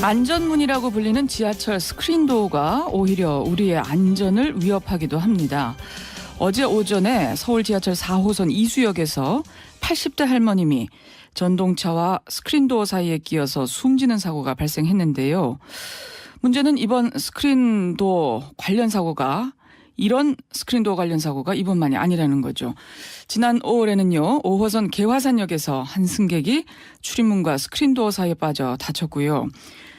안전문이라고 불리는 지하철 스크린도어가 오히려 우리의 안전을 위협하기도 합니다. 어제 오전에 서울 지하철 4호선 이수역에서 80대 할머님이 전동차와 스크린도어 사이에 끼어서 숨지는 사고가 발생했는데요. 문제는 이번 스크린도어 관련 사고가 이런 스크린도어 관련 사고가 이번만이 아니라는 거죠. 지난 5월에는요. 5호선 개화산역에서 한 승객이 출입문과 스크린도어 사이에 빠져 다쳤고요.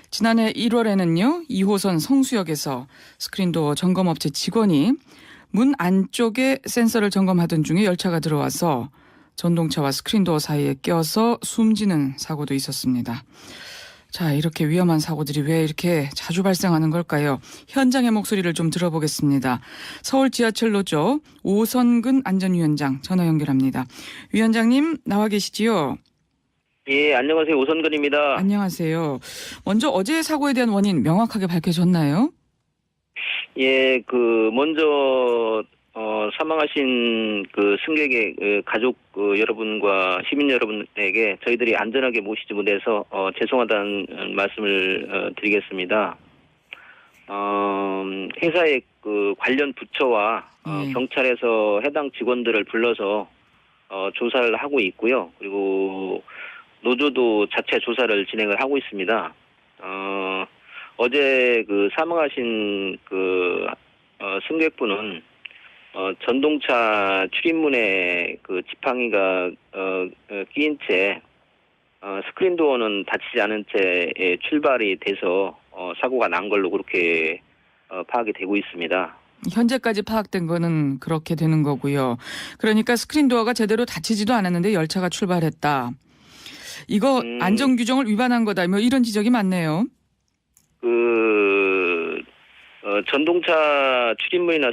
지난해 1월에는요. 2호선 성수역에서 스크린도어 점검업체 직원이 문 안쪽에 센서를 점검하던 중에 열차가 들어와서 전동차와 스크린도어 사이에 껴서 숨지는 사고도 있었습니다. 자, 이렇게 위험한 사고들이 왜 이렇게 자주 발생하는 걸까요? 현장의 목소리를 좀 들어보겠습니다. 서울 지하철 노조 오선근 안전위원장 전화 연결합니다. 위원장님 나와 계시지요? 예, 안녕하세요. 오선근입니다. 안녕하세요. 먼저 어제 사고에 대한 원인 명확하게 밝혀졌나요? 예, 먼저 사망하신 승객의 가족 여러분과 시민 여러분에게 저희들이 안전하게 모시지 못해서 죄송하다는 말씀을 드리겠습니다. 회사의 관련 부처와 경찰에서 해당 직원들을 불러서 조사를 하고 있고요. 그리고 노조도 자체 조사를 진행을 하고 있습니다. 어제 사망하신 승객분은 전동차 출입문에 지팡이가 끼인 채 스크린도어는 닫히지 않은 채 출발이 돼서 사고가 난 걸로 그렇게 파악이 되고 있습니다. 현재까지 파악된 거는 그렇게 되는 거고요. 그러니까 스크린도어가 제대로 닫히지도 않았는데 열차가 출발했다. 이거 안전규정을 위반한 거다. 뭐 이런 지적이 많네요. 전동차 출입문이나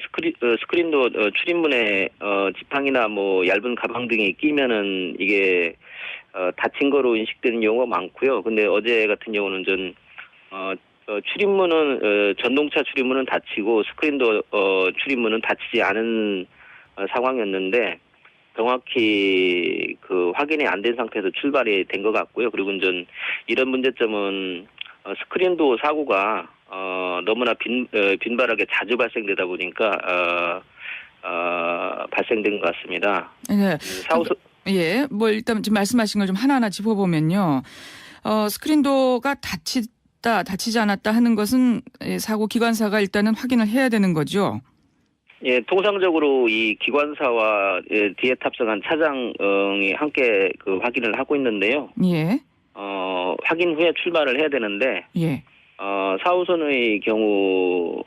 스크린도어 출입문에 지팡이나 뭐 얇은 가방 등이 끼면은 이게 다친 거로 인식되는 경우가 많고요. 근데 어제 같은 경우는 출입문은 전동차 출입문은 닫히고 스크린도어 출입문은 닫히지 않은 상황이었는데 정확히 확인이 안 된 상태에서 출발이 된 것 같고요. 그리고 이런 문제점은 스크린도어 사고가 너무나 빈발하게 자주 발생되다 보니까 발생된 것 같습니다. 네. 예, 뭐 일단 지금 말씀하신 걸 좀 하나하나 짚어보면요. 스크린도어가 닫히지 않았다 하는 것은 사고 기관사가 일단은 확인을 해야 되는 거죠. 예, 통상적으로 이 기관사와 뒤에 탑승한 차장이 함께 확인을 하고 있는데요. 예. 확인 후에 출발을 해야 되는데, 예. 4호선의 경우,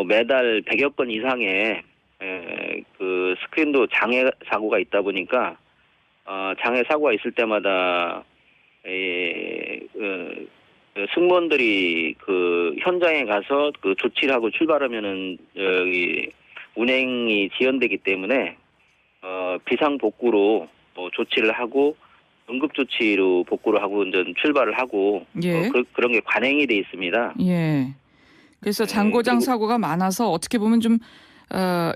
매달 100여 건 이상의, 스크린도 장애 사고가 있다 보니까, 장애 사고가 있을 때마다, 승무원들이 현장에 가서 조치를 하고 출발하면은, 운행이 지연되기 때문에, 비상복구로 조치를 하고, 응급조치로 복구를 하고 출발을 하고 예. 그런 게 관행이 돼 있습니다. 예. 그래서 장고장 사고가 많아서 어떻게 보면 좀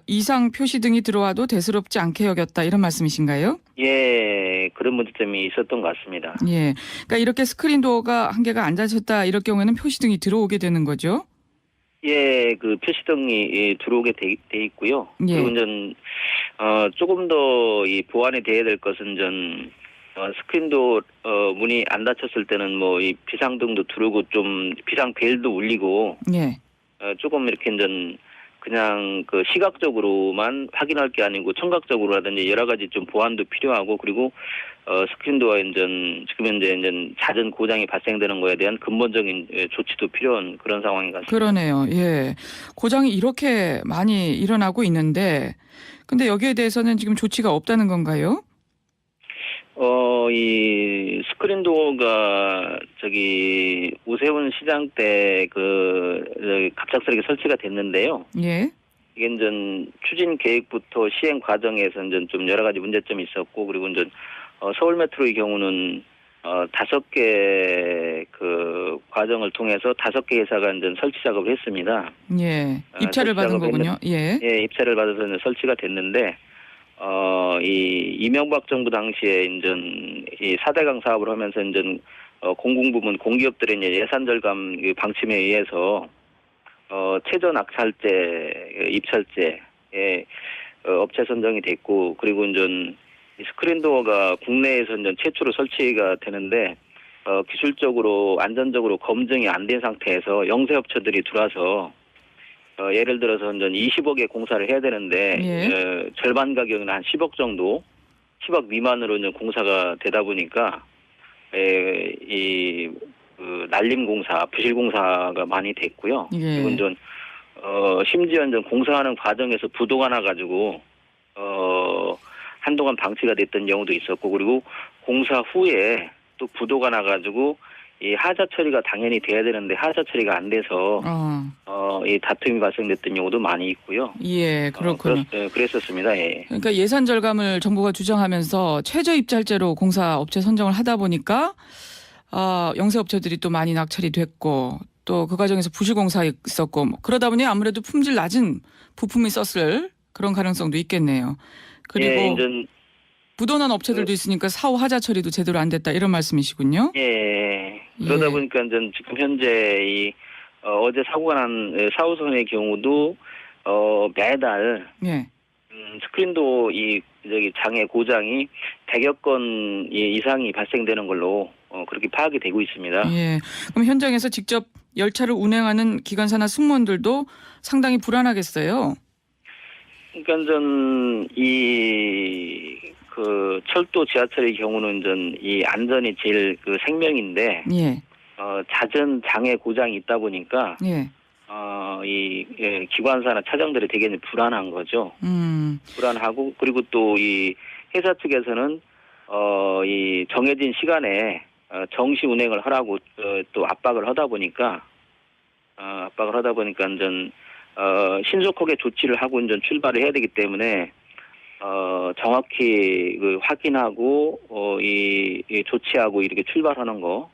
이상 표시 등이 들어와도 대수롭지 않게 여겼다 이런 말씀이신가요? 예, 그런 문제점이 있었던 것 같습니다. 예. 그러니까 이렇게 스크린도어가 한 개가 안 닫혔다 이럴 경우에는 표시 등이 들어오게 되는 거죠? 예, 표시등이 들어오게 돼 있고요. 예. 그리고 조금 더 이 보완이 돼야 될 것은 스크린도 문이 안 닫혔을 때는 이 비상등도 들어오고 좀 비상벨도 울리고 예. 조금 이렇게 그냥 시각적으로만 확인할 게 아니고 청각적으로라든지 여러 가지 좀 보완도 필요하고 그리고 스크린도어에 지금 현재 잦은 고장이 발생되는 거에 대한 근본적인 조치도 필요한 그런 상황인 것 같습니다. 그러네요. 예. 고장이 이렇게 많이 일어나고 있는데 근데 여기에 대해서는 지금 조치가 없다는 건가요? 이 스크린도어가 오세훈 시장 때 갑작스럽게 설치가 됐는데요. 예. 이게 추진 계획부터 시행 과정에서 좀 여러 가지 문제점이 있었고 그리고 서울 메트로의 경우는 5개 과정을 통해서 5개 회사가 설치 작업을 했습니다. 예. 입찰을 받은 거군요. 예. 예, 입찰을 받아서 설치가 됐는데 이 이명박 정부 당시에 이 4대강 사업을 하면서 공공부문 공기업들의 이제 예산 절감 방침에 의해서 최저 낙찰제, 입찰제에 업체 선정이 됐고, 그리고 이제 스크린도어가 국내에서 이제 최초로 설치가 되는데 기술적으로 안전적으로 검증이 안 된 상태에서 영세 업체들이 들어와서 예를 들어서 이제 20억의 공사를 해야 되는데 예. 절반 가격은 한 10억 정도, 10억 미만으로 이제 공사가 되다 보니까 날림 공사, 부실 공사가 많이 됐고요. 예. 그리고 이제 심지어 이제 공사하는 과정에서 부도가 나가지고 한동안 방치가 됐던 경우도 있었고, 그리고 공사 후에 또 부도가 나가지고 이 하자 처리가 당연히 돼야 되는데 하자 처리가 안 돼서 이 다툼이 발생됐던 경우도 많이 있고요. 예, 그렇군요. 그랬었습니다. 예. 그러니까 예산 절감을 정부가 주장하면서 최저 입찰제로 공사 업체 선정을 하다 보니까 영세 업체들이 또 많이 낙찰이 됐고, 또 그 과정에서 부실 공사 있었고, 그러다 보니 아무래도 품질 낮은 부품이 썼을 그런 가능성도 있겠네요. 그리고 예, 이제 부도난 업체들도 있으니까 사후 하자 처리도 제대로 안 됐다, 이런 말씀이시군요. 예. 그러다 예. 보니까 이제 지금 현재 어제 사고가 난 4호선의 경우도 매달 예. 스크린도 장애 고장이 100여 건 이상이 발생되는 걸로 그렇게 파악이 되고 있습니다. 예. 그럼 현장에서 직접 열차를 운행하는 기관사나 승무원들도 상당히 불안하겠어요. 그러니까 그 철도 지하철의 경우는 이 안전이 제일 그 생명인데 예. 잦은 장애 고장이 있다 보니까 예. 기관사나 차장들이 되게 불안한 거죠. 불안하고, 그리고 또 이 회사 측에서는 이 정해진 시간에 정시 운행을 하라고 또 압박을 하다 보니까 이제 신속하게 조치를 하고 이제 출발을 해야 되기 때문에 정확히 확인하고 이 조치하고 이렇게 출발하는 거,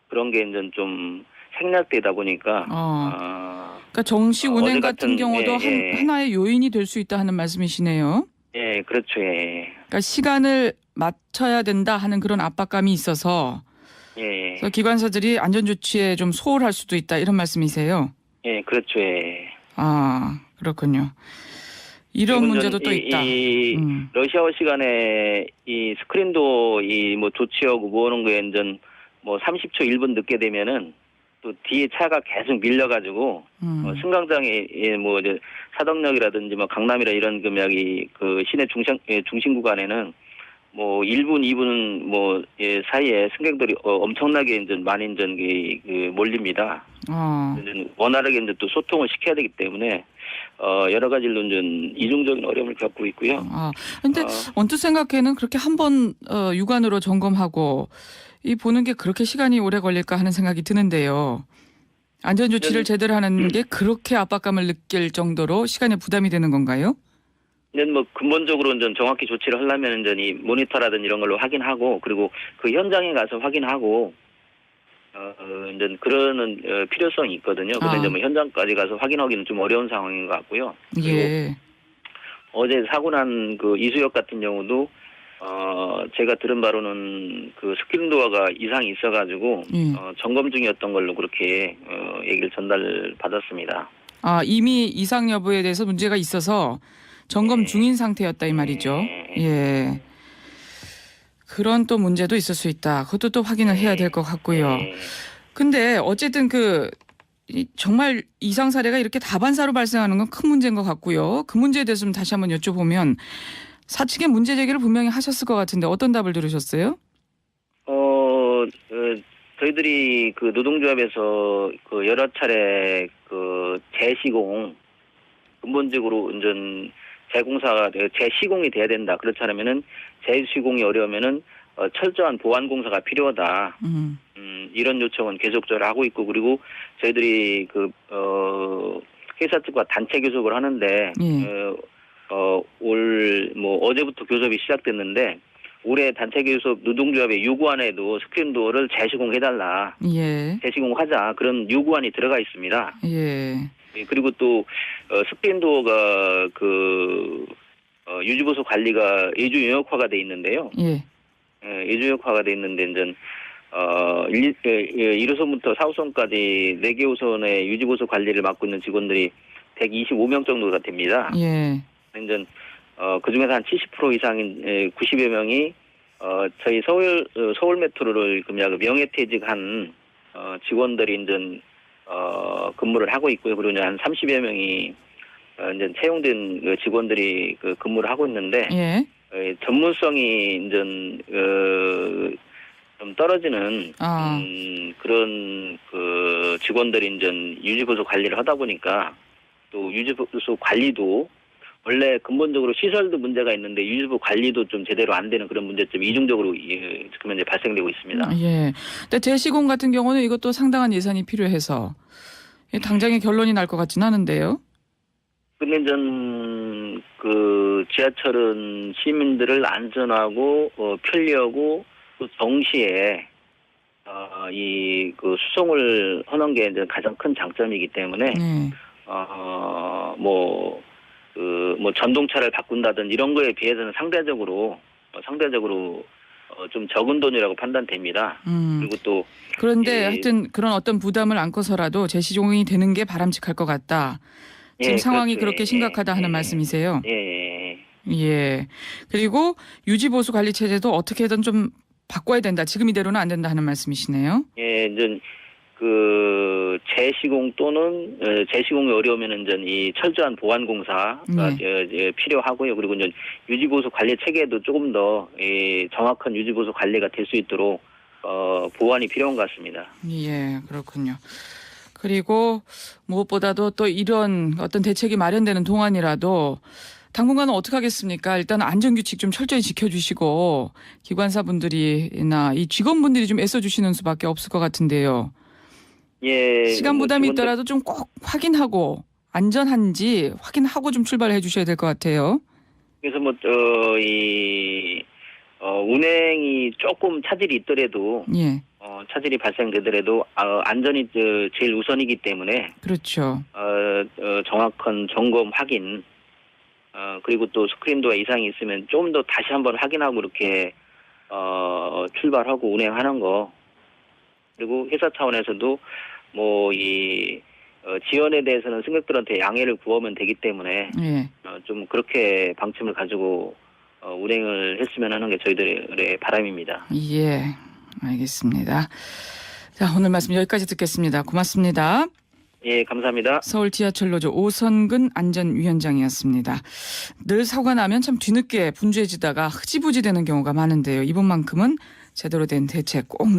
그런 게 이제 좀 생략되다 보니까 그러니까 정시 운행 어제 같은 경우도 하나의 요인이 될 수 있다 하는 말씀이시네요. 예, 그렇죠. 예. 그러니까 시간을 맞춰야 된다 하는 그런 압박감이 있어서 예. 그래서 기관사들이 안전 조치에 좀 소홀할 수도 있다, 이런 말씀이세요. 예, 그렇죠. 예. 그렇군요. 이런 문제도 또 있다. 러시아어 시간에 이 스크린도 조치하고 뭐하는 거에 이제 30초 1분 늦게 되면은 또 뒤에 차가 계속 밀려가지고 승강장에 이제 사덕역이라든지 강남이라 이런 금약이 그 시내 중심 구간에는 1분, 2분 사이에 승객들이 엄청나게 이제 많이 이제 몰립니다. 이제 원활하게 이제 또 소통을 시켜야 되기 때문에 여러 가지로 이제 이중적인 어려움을 겪고 있고요. 근데 언뜻 생각에는 그렇게 한번 육안으로 점검하고 보는 게 그렇게 시간이 오래 걸릴까 하는 생각이 드는데요. 안전 조치를 제대로 하는 게 그렇게 압박감을 느낄 정도로 시간에 부담이 되는 건가요? 네, 근본적으로 이제 정확히 조치를 하려면 이제 이 모니터라든 이런 걸로 확인하고, 그리고 그 현장에 가서 확인하고, 이제 그러는 필요성이 있거든요. 근데 이제 현장까지 가서 확인하기는 좀 어려운 상황인 것 같고요. 예. 어제 사고 난 그 이수역 같은 경우도 제가 들은 바로는 그 스크린도어가 이상이 있어가지고 점검 중이었던 걸로 그렇게 얘기를 전달받았습니다. 이미 이상 여부에 대해서 문제가 있어서 점검 중인 상태였다, 이 말이죠. 예. 그런 또 문제도 있을 수 있다. 그것도 또 확인을 해야 될 것 같고요. 근데 어쨌든 정말 이상 사례가 이렇게 다반사로 발생하는 건 큰 문제인 것 같고요. 그 문제에 대해서 좀 다시 한번 여쭤보면, 사측의 문제 제기를 분명히 하셨을 것 같은데 어떤 답을 들으셨어요? 저희들이 그 노동조합에서 그 여러 차례 그 재시공, 근본적으로 이제 재공사가 재시공이 돼야 된다. 그렇지 않으면은 재시공이 어려우면은 철저한 보완 공사가 필요하다. 이런 요청은 계속적으로 하고 있고, 그리고 저희들이 회사 측과 단체 교섭을 하는데 어제부터 교섭이 시작됐는데, 올해 단체 교섭 노동조합의 요구안에도 스크린도어를 재시공해달라, 재시공하자, 그런 요구안이 들어가 있습니다. 그리고 또 스크린도어가 유지보수 관리가 예주용역화가 돼 있는데요. 예주용역화가 돼 있는데 이제 1호선부터 4호선까지 4개 호선의 유지보수 관리를 맡고 있는 직원들이 125명 정도가 됩니다. 예. 이제 그 중에서 한 70% 이상인 90여 명이 저희 서울 메트로를 명예퇴직한 직원들이 이제 근무를 하고 있고요. 그리고 이제 한 30여 명이 이제 채용된 그 직원들이 그 근무를 하고 있는데 예. 전문성이 이제 좀 떨어지는 그런 그 직원들이 이제 유지보수 관리를 하다 보니까 또 유지보수 관리도 원래 근본적으로 시설도 문제가 있는데 유지보수 관리도 좀 제대로 안 되는 그런 문제점이 이중적으로 지금 현재 발생되고 있습니다. 예. 근데 대시공 같은 경우는 이것도 상당한 예산이 필요해서 당장에 결론이 날 것 같지는 않은데요. 근데 전 그 지하철은 시민들을 안전하고 편리하고 또 동시에 이 그 수송을 하는 게 이제 가장 큰 장점이기 때문에 뭐 전동차를 바꾼다든 이런 거에 비해서는 상대적으로 좀 적은 돈이라고 판단됩니다. 그리고 또 그런데 하여튼 그런 어떤 부담을 안고서라도 재시공이 되는 게 바람직할 것 같다. 지금 상황이 그렇죠. 그렇게 심각하다 하는 말씀이세요? 예. 그리고 유지보수 관리 체제도 어떻게든 좀 바꿔야 된다. 지금 이대로는 안 된다 하는 말씀이시네요. 예, 이제 그 재시공 또는 재시공이 어려우면 이제 이 철저한 보안 공사가 필요하고요. 그리고 이제 유지보수 관리 체계도 조금 더 정확한 유지보수 관리가 될 수 있도록 보완이 필요한 것 같습니다. 예, 그렇군요. 그리고 무엇보다도 또 이런 어떤 대책이 마련되는 동안이라도 당분간은 어떻게 하겠습니까? 일단 안전규칙 좀 철저히 지켜주시고 기관사분들이나 이 직원분들이 좀 애써주시는 수밖에 없을 것 같은데요. 예. 시간 부담이 있더라도 좀 꼭 확인하고 안전한지 확인하고 좀 출발해 주셔야 될 것 같아요. 그래서 운행이 조금 차질이 있더라도 차질이 발생되더라도 안전이 제일 우선이기 때문에 그렇죠. 정확한 점검 확인 그리고 또 스크린도어 이상이 있으면 좀 더 다시 한번 확인하고 이렇게 출발하고 운행하는 거 그리고 회사 차원에서도 지연에 대해서는 승객들한테 양해를 구하면 되기 때문에 좀 그렇게 방침을 가지고 운행을 했으면 하는 게 저희들의 바람입니다. 예, 알겠습니다. 자, 오늘 말씀 여기까지 듣겠습니다. 고맙습니다. 예, 감사합니다. 서울 지하철노조 오선근 안전위원장이었습니다. 늘 사고가 나면 참 뒤늦게 분주해지다가 흐지부지 되는 경우가 많은데요. 이번만큼은 제대로 된 대책 꼭